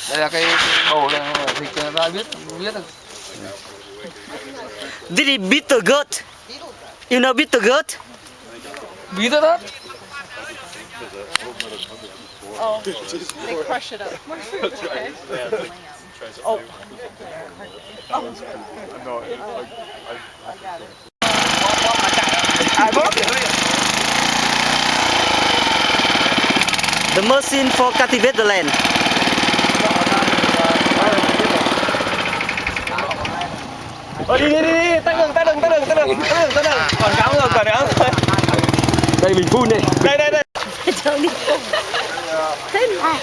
Đây là cái bầu là thịt ra biết được. Did he beat the goat? You know beat the goat? Beat it up. Oh, they crush it up. Okay. Oh. The machine for cultivate the land. Đi, tắt đường. Còn cắm rồi, còn nữa. Đây mình phun đi. Đây. Don't đi. Thế này.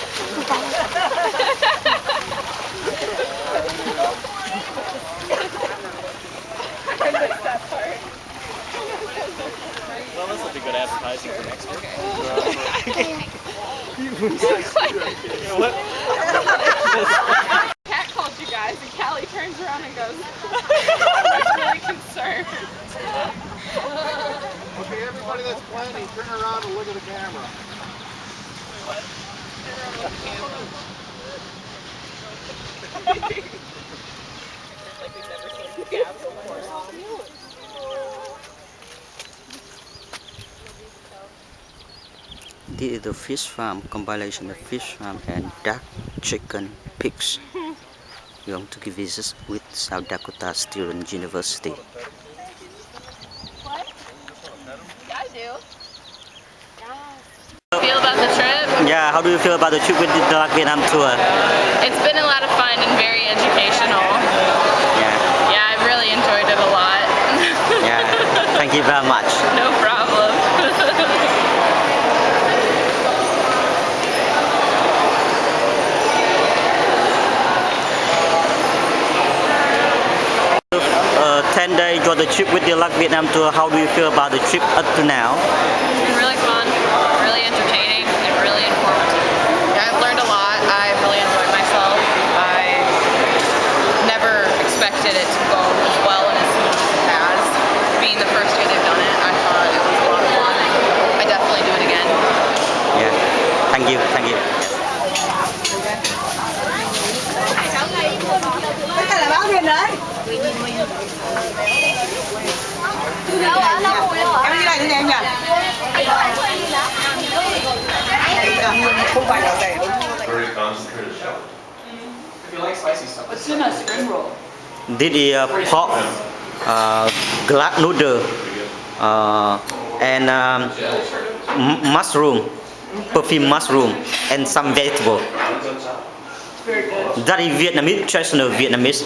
Well, this will be good advertising for next year. What? Cat called you guys, and Callie turns around and goes, "I'm really concerned." Okay, everybody that's planning, turn around and look at the camera. This is the fish farm, compilation of fish farm and duck, chicken, pigs. We want to give visits with South Dakota Student University. What? Yeah, I do. Feel about the trip? Yeah, how do you feel about the trip with the Deluxe Vietnam tour? It's been a lot of fun and very educational. Yeah, Yeah, I've really enjoyed it a lot. yeah. Thank you very much. No problem. Uh, 10-day enjoy the trip with the Deluxe Vietnam tour. How do you feel about the trip up to now? It's been really fun, really entertaining, and really informative. Yeah, I've learned a lot. I've really enjoyed myself. I never expected it to go as well and as smooth as it has. Being the first year they've done it, I thought it was a lot of fun. I definitely do it again. Yeah, thank you. Cái là báo viên đấy. Em đi đây em nhỉ? Không phải là rẻ đúng không? Very concentrated shell. If you like spicy stuff. What's in a spring roll? This is pork, glass noodle, and mushroom, perfume mushroom, and some vegetable. That is Vietnamese, traditional Vietnamese.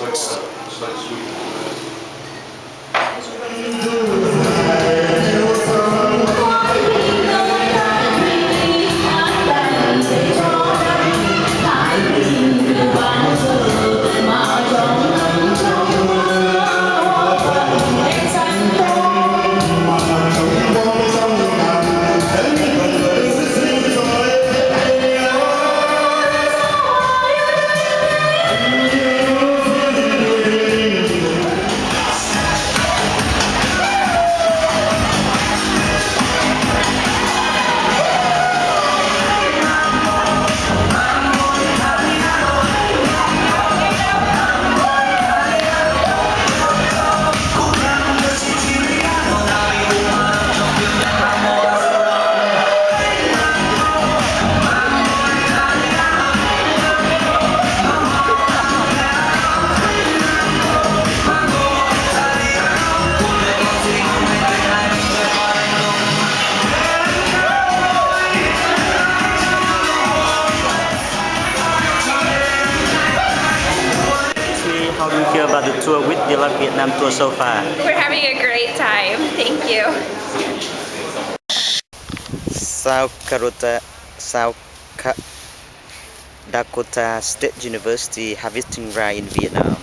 How do you feel about the tour with Deluxe Vietnam tour so far? We're having a great time. Thank you. South Dakota State University harvesting rye in Vietnam.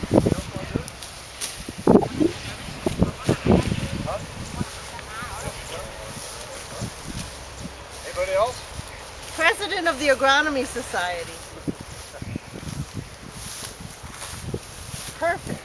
President of the Agronomy Society. Perfect.